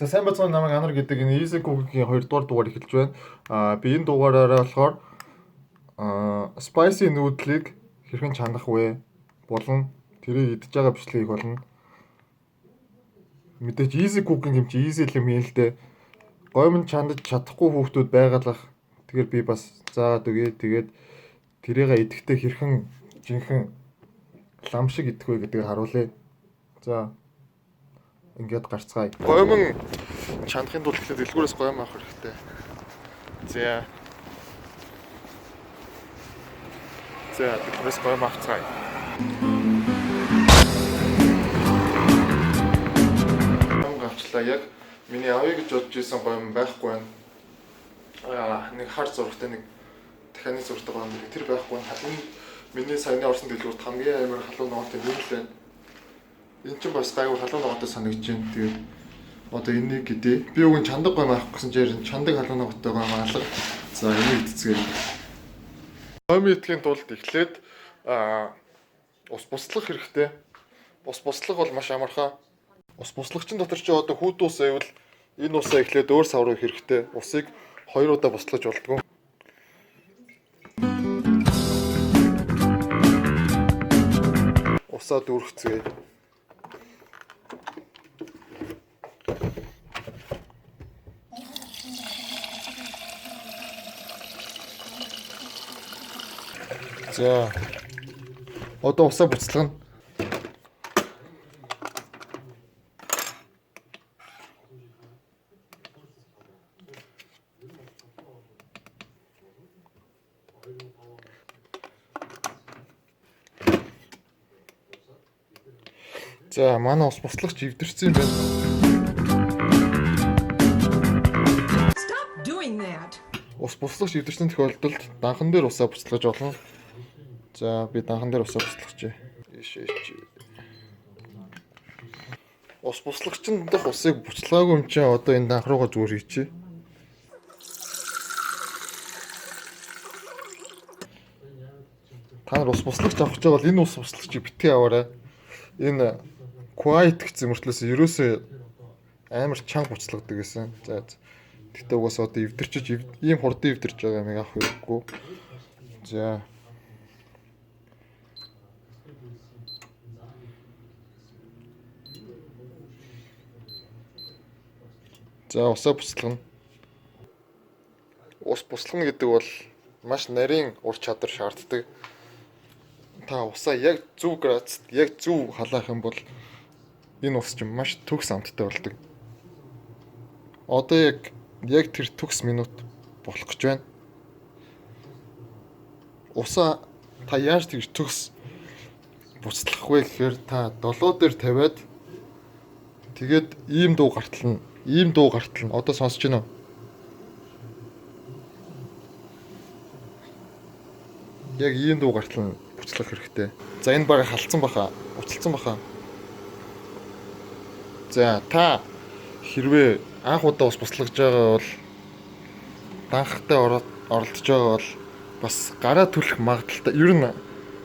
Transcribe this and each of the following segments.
За сайн бацхан намайг Анар гэдэг энэ Easy Cook-ийн 2 дугаар дугаар эхэлж байна. Би энэ дугаараараа болохоор spicy нуудлыг хэрхэн чанах вэ? Болон тэрийг идж байгаа бичлэгийг болно. Мэдээж Easy Cook-ийн юм чи easy юм юм л дээ. Гомн чандаж чадахгүй хүүхдүүд байгалах. Тэгэхээр би бас заагаад өгье. Тэгээд тэрийгээ идэхдээ хэрхэн жинхэнэ лам шиг идэх вэ гэдгийг харуулъя. За ингээд гарцгаая. Гомн чанахын тулд дэлгүүрээс гомн авах хэрэгтэй. За дэлгүүрээс гомн авцгаая. Гамчлаа яг миний авъя гэж бодож исэн гомн байхгүй байна. Нэг хар зурагтай нэг дахианы зурагтай гомн тэр байхгүй байна. Энэ миний саяны орсон дэлгүүрт хамгийн амар халуун ногоотой юм л байна. Энэ ч бас гайвар халуун ногоотой санагдаж байна. Тэгээд одоо энийг гэдээ. Би үгүй чандаг гомн авах гэсэн чинь чандаг халуун ногоотой гомн алга. За энийг идцгээе. Гомн идэхийн тулд эхлээд ус буслах хэрэгтэй. Ус буслах бол маш амархан. Ус busлагчин дотор чи одоо хүүд ус байвал энэ усаа эхлээд өөр сав руу хэрэгтэй. Усыг 2 удаа буслаж болдгоо. Усаа дүүргэцгээе. За одоо усаа буцалгана. За манай ус буслагч эвдэрсэн юм байна. Ус буслагч эвдэрсэн тохиолдолд данхан дээр усаа буцалгаж болно. За би данхан дээр усаа буцалгачээ. Ус буслагчин дэх усыг буцалгаагүй юм чинь одоо энэ данх руугаа зүгээр хийчихье. Та нар ус буслагч авах гэж байгаа бол энэ ус буслагчийг битгий аваарай. Энэ quiet гэсэн мөртлөөс ерөөсөө амар чанга буцалгадаг гэсэн. За тэгтээ угаасаа одоо эвдэрчиж ийм хурдан эвдэрч байгаа юм авах хэрэггүй. За усаа буцалгана. Ус буцалгана гэдэг бол маш нарийн ур чадвар шаарддаг. Та усаа яг зөв градуст, яг зөв халаах юм бол энэ ус чинь маш төгс амттай болдог. Одоо яг тэр төгс минут болох гэж байна. Усаа та яаж тэгж төгс буцалгах вэ гэхээр та долоо дээр тавиад тэгээд ийм дуу гартална. Одоо сонсож байна уу? Яг ийм дуу гартална буцалгах хэрэгтэй. За энэ баг халтсан баха, буцалсан баха. За та хэрвээ анх удаа ус буцалгаж байгаа бол данхтай оролдож байгаа бол бас гараа түлхэх магадaltaй. Ер нь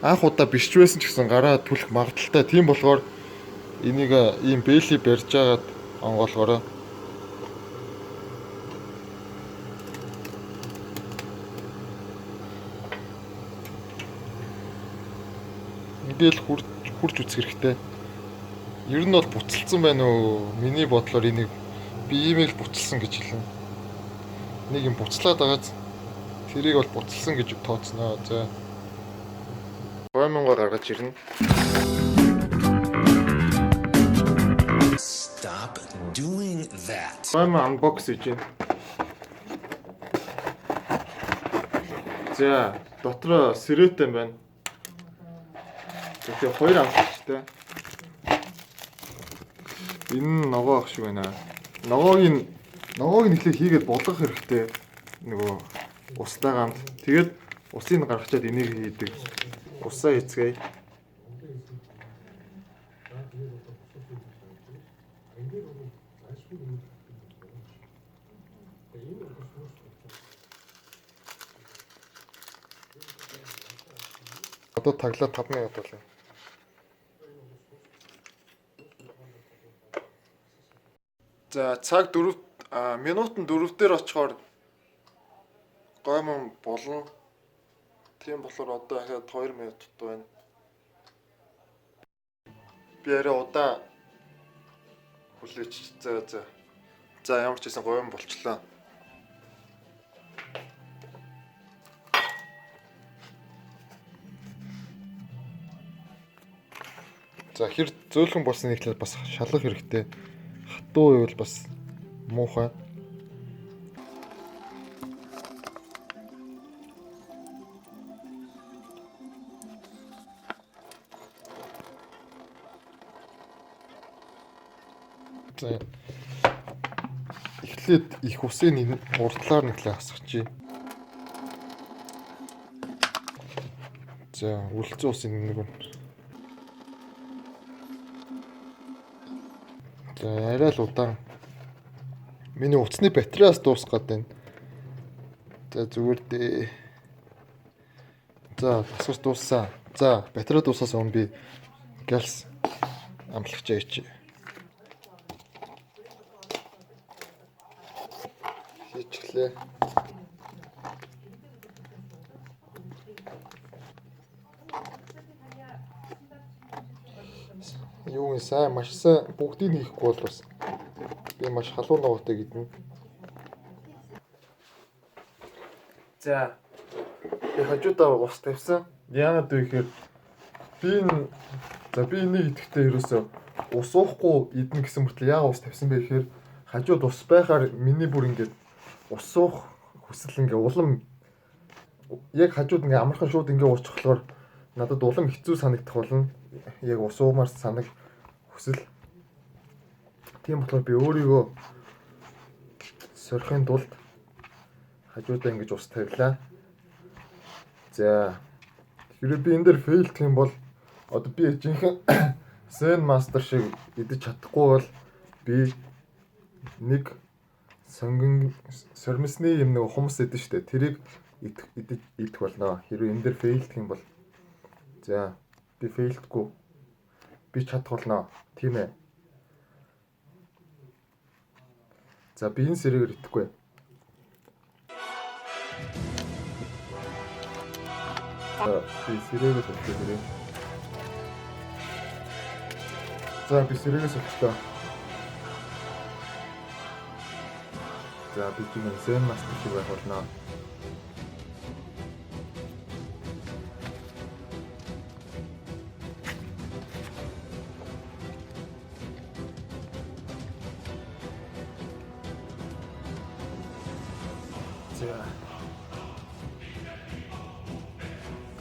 анх удаа биш ч байсан ч гэсэн гараа түлхэх магадaltaй. Тийм болохоор энийг ийм бэйли барьж агаад онгоолгоорой. Ингээл хурж үзэх хэрэгтэй. Ер нь бол буцалсан байна уу? Миний бодлоор энийг би имэйл буцалсан гэж хэлнэ. Нэг юм буцлаад байгааз тэрийг бол буцалсан гэж тооцноо. За. Гомонго гаргаж ирнэ. Stop doing that. Гомон unbox хийж байна. За, дотроо сэрээтэй байна. Тэгэхээр 2 амттай. Энэ ногоо ах шиг байна. Ногоог нэхлээ хийгээд болгох хэрэгтэй. Нөгөө устай гамт. Тэгээд усыг гаргачаад энийг хийдэг. Усаа эцгээе. Одоо таглаа 5 минут болов. За цаг 4 минутанд 4 дээр очихоор гоймон болно. Тийм болохоор одоо дахиад 2 минут дутуу байна. Би арай удаан хүлээч. За ямар ч гэсэн гоймон болчлоо. За хэр зөөлхөн болсон нэг талаар бас шалгах хэрэгтэй. Хатуу байвал бас муухай. За эхлээд их усын урдлаар нэг талаа хасгачих. За үлдсэн усын нэг нь. За арай л удаан. Миний утасны батареас дуусгаад байна. За зүгээр дээ. За тасгаж дууссан. За батарей дуусаас өмнө би галс амтлагч аяч. Хийчихлээ. Юу сайн маш сайн бүгдийг хийхгүй бол бас би маш халуун ногоотой гэдэн. За би хажуудаа ус тавьсан. Яагаад вэ гэхээр би энийг идэхдээ ерөөсөө ус уухгүй идэн гэсэн мөртлөө яагаад ус тавьсан бэ гэхээр хажууд ус байхаар миний бүр ингээд ус уух хүсэл ингээ улам яг хажууд ингээ амархан шууд ингээ уучих болохоор надад улам хэцүү санагдах болно. Яг ус уумаар санаг хүсэл. Тийм болохоор би өөрийгөө сорихын тулд хажуудаа ингэж ус тавилаа. За хэрэг би энэ дээр фейлдэх юм бол одоо би жинхэнэ Zen Master шиг идэж чадахгүй бол би нэг сормисны юм нэг хумс идэж штэ тэрийг идэх болно. Хэрвээ энэ дээр фейлдэх юм бол за би фейлдэхгүй би чадах болно. Тийм ээ. За би энэ сэргээр итгэхгүй. Би сэрээрээс олчихлоо. За би сэрээрээс олчлоо. За би тийм Zen Master шиг байх болно.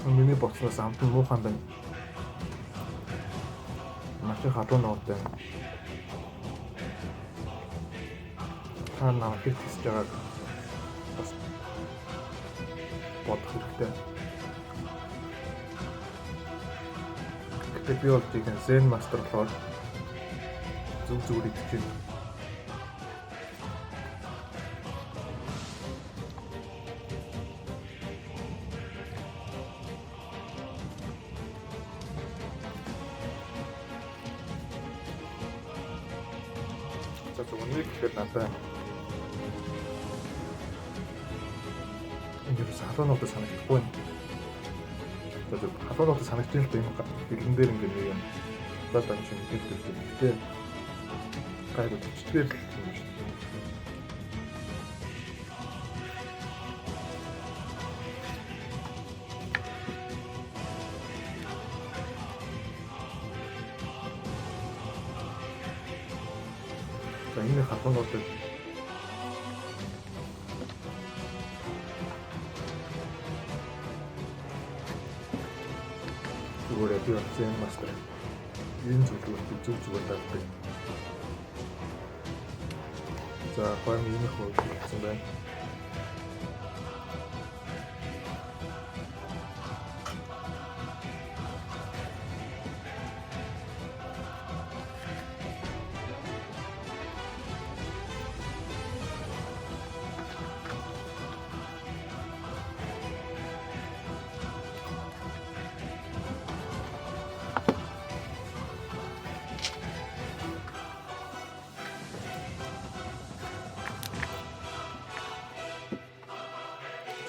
Миний боцноос амтан муухан байна. Маш их халуун ногоотой. Та намайг хэлчихэж байгааг бас бодох хэрэгтэй. Гэтэ би бол тийм Zen Master болохоор зүгээр идэж байна. Нэг ихэд надад энэ халуунуудад санагдахгүй байна. Тэгээд халуунуудад санагдчих л юм бэлэн дээр ингэ нэг юм дата чинь хэлдэг. Тэгээд гайгүй төчтөр л юм шүү. Энэ халуунуудад зүгээр би Zen Master энэ зүйлүүд зүгээр дагдаг. За гоо миний хөө хэлсэн байна.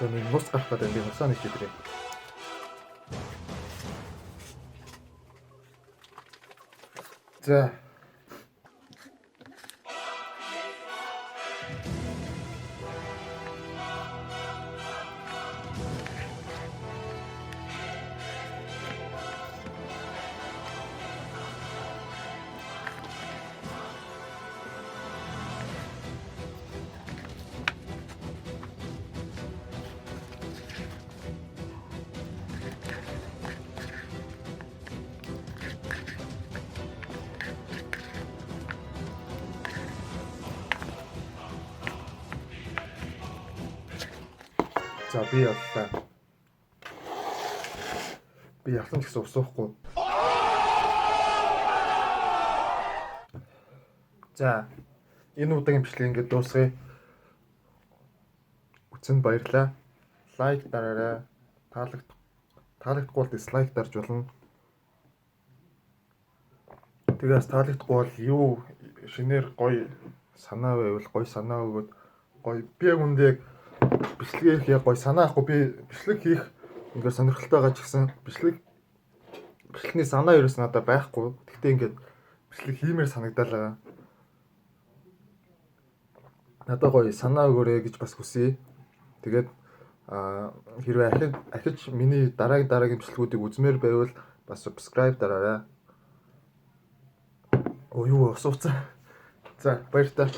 За нэг нус гарах гэдэг би нусаа нэг хэдрээ. За. За би явлаа. Би явсан ч гэсэн усуухгүй. За энэ удаагийн бичлэг ингээд дуусгая. Үцэнд баярлалаа. Лайк дараарай. Таалагдахгүй бол дизлайк дарж болно. Тэгээс таалагдахгүй бол юу шинээр гоё санаа байвал гоё санаа өгөөд гоё би яг үндэ бичлэгээ хийх гоё санаа ахгүй би бичлэг хийх ингээд сонирхолтой байгаа ч гэсэн бичлэгний санаа ерөөс надад байхгүй. Гэхдээ ингээд бичлэг хиймээр санагдал байгаа. Надад гоё санаа өгөөрэй гэж бас хүсье. Тэгээд хэрвээ ахиж миний дараагийн бичлэгүүдийг үзмээр байвал бас subscribe дараарай. Юу усууцаа. За баяр та.